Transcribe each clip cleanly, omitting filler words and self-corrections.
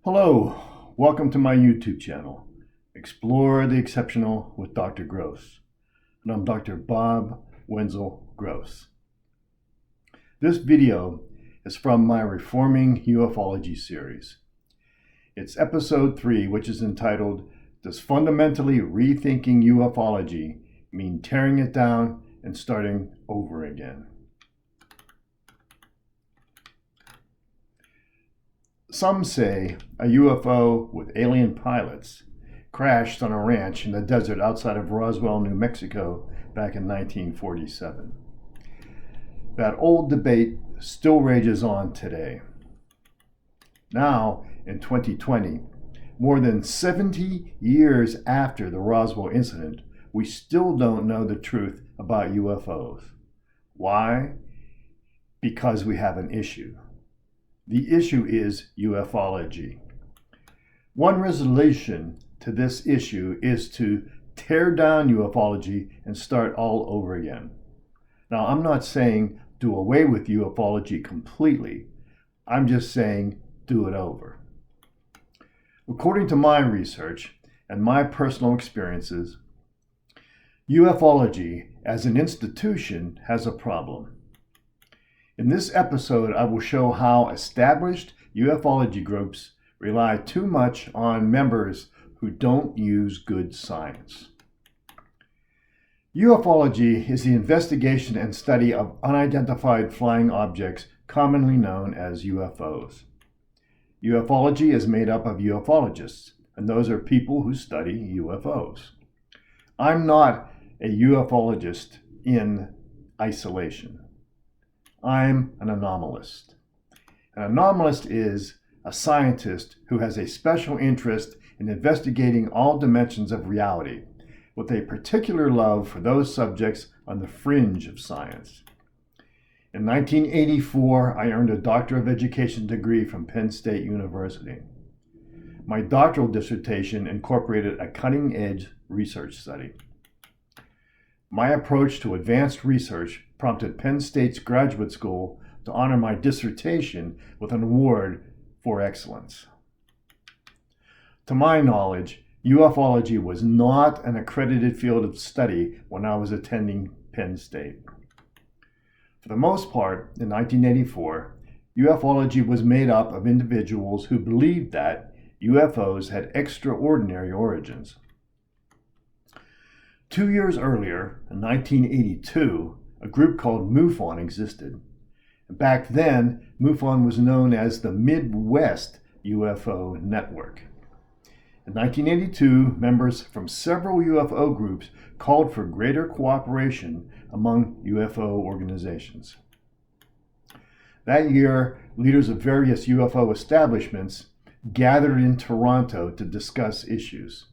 Hello, welcome to my YouTube channel, Explore the Exceptional with Dr. Gross. And I'm Dr. Bob Wenzel Gross. This video is from my Reforming UFOlogy series. It's episode 3, which is entitled, Does Fundamentally Rethinking UFOlogy Mean Tearing It Down and Starting Over Again? Some say a UFO with alien pilots crashed on a ranch in the desert outside of Roswell, New Mexico back in 1947. That old debate still rages on today. Now, in 2020, more than 70 years after the Roswell incident, we still don't know the truth about UFOs. Why? Because we have an issue. The issue is ufology. One resolution to this issue is to tear down ufology and start all over again. Now, I'm not saying do away with ufology completely. I'm just saying do it over. According to my research and my personal experiences, ufology as an institution has a problem. In this episode, I will show how established ufology groups rely too much on members who don't use good science. Ufology is the investigation and study of unidentified flying objects commonly known as UFOs. Ufology is made up of ufologists, and those are people who study UFOs. I'm not a ufologist in isolation. I'm an anomalist. An anomalist is a scientist who has a special interest in investigating all dimensions of reality, with a particular love for those subjects on the fringe of science. In 1984, I earned a Doctor of Education degree from Penn State University. My doctoral dissertation incorporated a cutting-edge research study. My approach to advanced research prompted Penn State's graduate school to honor my dissertation with an award for excellence. To my knowledge, ufology was not an accredited field of study when I was attending Penn State. For the most part, in 1984, ufology was made up of individuals who believed that UFOs had extraordinary origins. 2 years earlier, in 1982, a group called MUFON existed. Back then, MUFON was known as the Midwest UFO Network. In 1982, members from several UFO groups called for greater cooperation among UFO organizations. That year, leaders of various UFO establishments gathered in Toronto to discuss issues.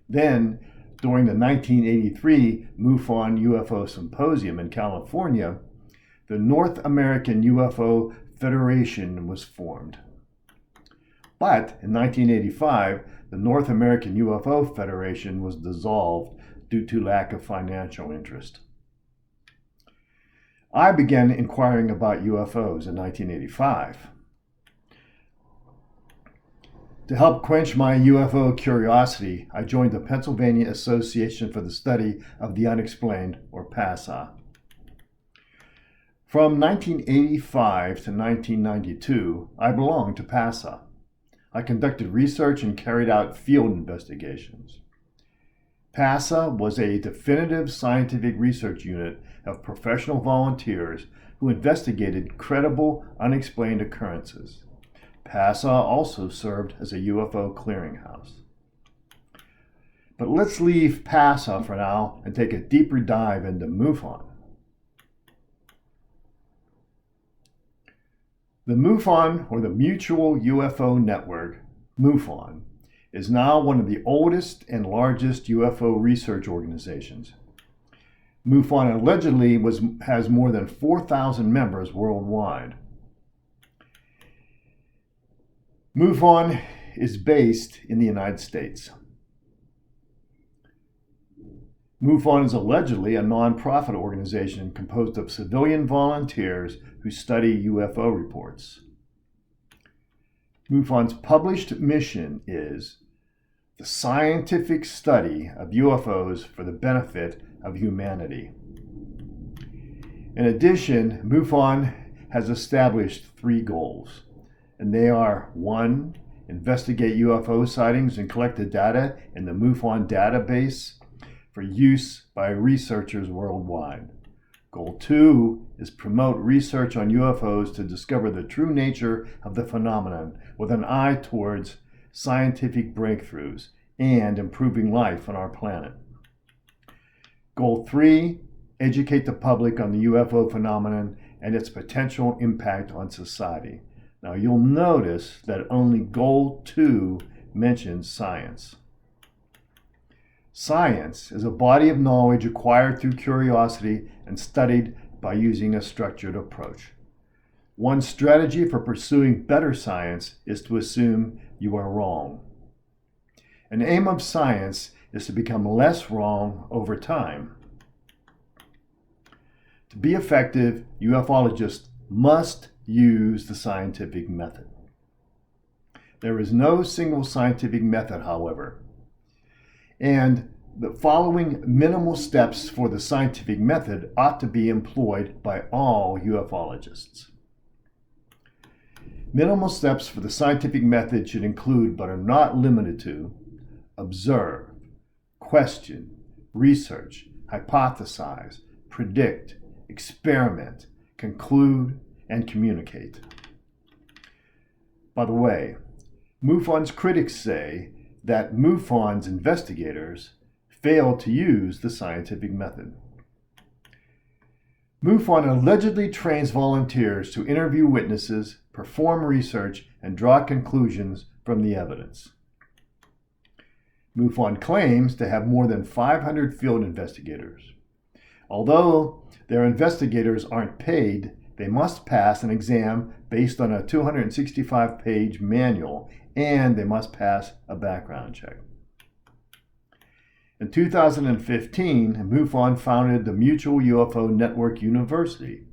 Then, during the 1983 MUFON UFO Symposium in California, the North American UFO Federation was formed. But in 1985, the North American UFO Federation was dissolved due to lack of financial interest. I began inquiring about UFOs in 1985. To help quench my UFO curiosity, I joined the Pennsylvania Association for the Study of the Unexplained, or PASA. From 1985 to 1992, I belonged to PASA. I conducted research and carried out field investigations. PASA was a definitive scientific research unit of professional volunteers who investigated credible, unexplained occurrences. PASA also served as a UFO clearinghouse. But let's leave PASA for now and take a deeper dive into MUFON. The MUFON, or the Mutual UFO Network, MUFON, is now one of the oldest and largest UFO research organizations. MUFON allegedly has more than 4,000 members worldwide. MUFON is based in the United States. MUFON is allegedly a non-profit organization composed of civilian volunteers who study UFO reports. MUFON's published mission is the scientific study of UFOs for the benefit of humanity. In addition, MUFON has established 3 goals, and they are: 1, investigate UFO sightings and collect the data in the MUFON database for use by researchers worldwide. Goal 2 is promote research on UFOs to discover the true nature of the phenomenon with an eye towards scientific breakthroughs and improving life on our planet. Goal 3, educate the public on the UFO phenomenon and its potential impact on society. Now you'll notice that only Goal 2 mentions science. Science is a body of knowledge acquired through curiosity and studied by using a structured approach. One strategy for pursuing better science is to assume you are wrong. An aim of science is to become less wrong over time. To be effective, ufologists must use the scientific method. There is no single scientific method, however, and the following minimal steps for the scientific method ought to be employed by all ufologists. Minimal steps for the scientific method should include, but are not limited to: observe, question, research, hypothesize, predict, experiment, conclude, and communicate. By the way, MUFON's critics say that MUFON's investigators failed to use the scientific method. MUFON allegedly trains volunteers to interview witnesses, perform research, and draw conclusions from the evidence. MUFON claims to have more than 500 field investigators. Although their investigators aren't paid, they must pass an exam based on a 265-page manual, and they must pass a background check. In 2015, MUFON founded the Mutual UFO Network University.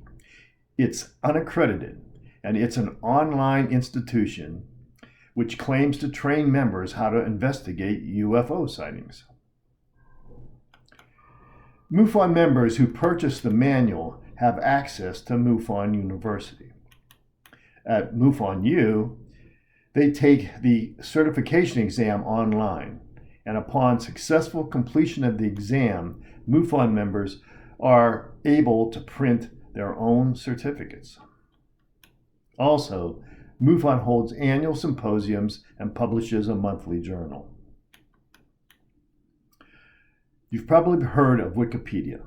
It's unaccredited, and it's an online institution which claims to train members how to investigate UFO sightings. MUFON members who purchase the manual have access to MUFON University. At MUFON U, they take the certification exam online, and upon successful completion of the exam, MUFON members are able to print their own certificates. Also, MUFON holds annual symposiums and publishes a monthly journal. You've probably heard of Wikipedia.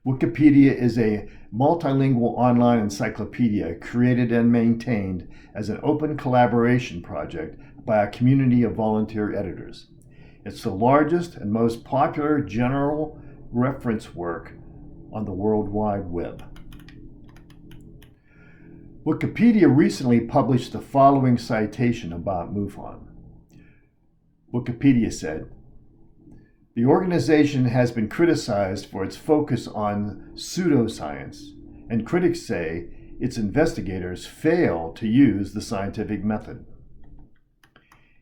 Wikipedia is a multilingual online encyclopedia created and maintained as an open collaboration project by a community of volunteer editors. It's the largest and most popular general reference work on the World Wide Web. Wikipedia recently published the following citation about MUFON. Wikipedia said, "The organization has been criticized for its focus on pseudoscience, and critics say its investigators fail to use the scientific method."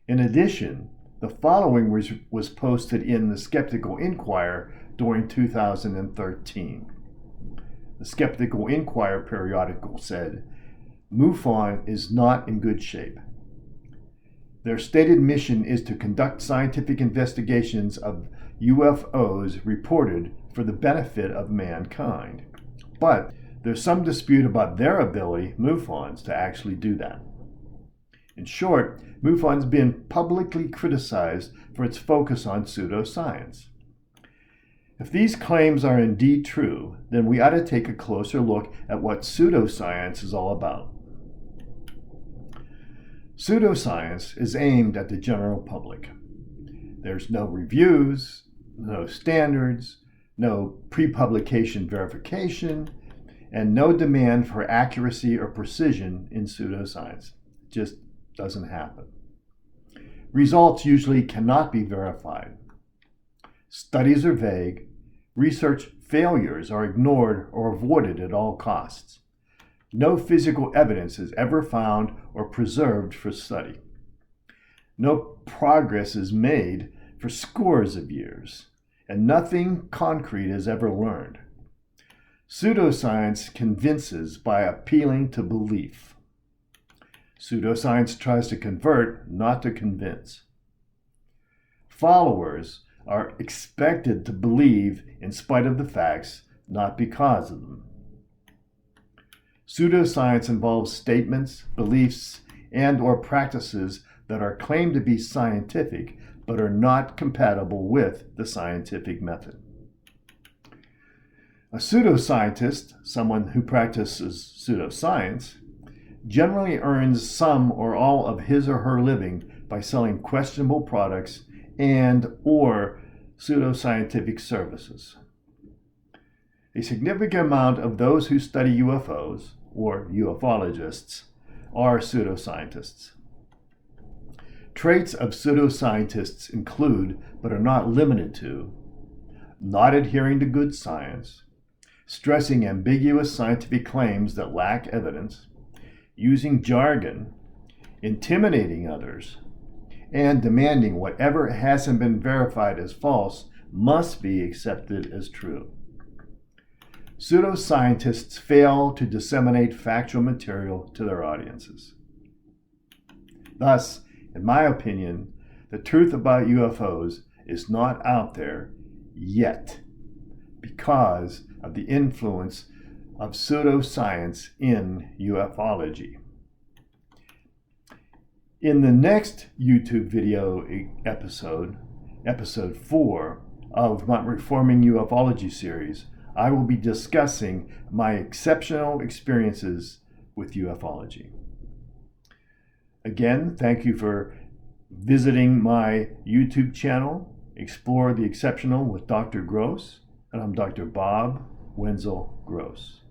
In addition, the following was posted in the Skeptical Inquirer during 2013. The Skeptical Inquirer periodical said, "MUFON is not in good shape. Their stated mission is to conduct scientific investigations of UFOs reported for the benefit of mankind. But there's some dispute about their ability, MUFON's, to actually do that." In short, MUFON's been publicly criticized for its focus on pseudoscience. If these claims are indeed true, then we ought to take a closer look at what pseudoscience is all about. Pseudoscience is aimed at the general public. There's no reviews, no standards, no pre-publication verification, and no demand for accuracy or precision in pseudoscience. It just doesn't happen. Results usually cannot be verified. Studies are vague. Research failures are ignored or avoided at all costs. No physical evidence is ever found or preserved for study. No progress is made for scores of years, and nothing concrete is ever learned. Pseudoscience convinces by appealing to belief. Pseudoscience tries to convert, not to convince. Followers are expected to believe in spite of the facts, not because of them. Pseudoscience involves statements, beliefs, and/or practices that are claimed to be scientific but are not compatible with the scientific method. A pseudoscientist, someone who practices pseudoscience, generally earns some or all of his or her living by selling questionable products and/or pseudoscientific services. A significant amount of those who study UFOs, or ufologists, are pseudoscientists. Traits of pseudoscientists include, but are not limited to, not adhering to good science, stressing ambiguous scientific claims that lack evidence, using jargon, intimidating others, and demanding whatever hasn't been verified as false must be accepted as true. Pseudoscientists fail to disseminate factual material to their audiences. Thus, in my opinion, the truth about UFOs is not out there yet because of the influence of pseudoscience in ufology. In the next YouTube video episode 4 of my Reforming UFOlogy series, I will be discussing my exceptional experiences with ufology. Again, thank you for visiting my YouTube channel, Explore the Exceptional with Dr. Gross, and I'm Dr. Bob Wenzel Gross.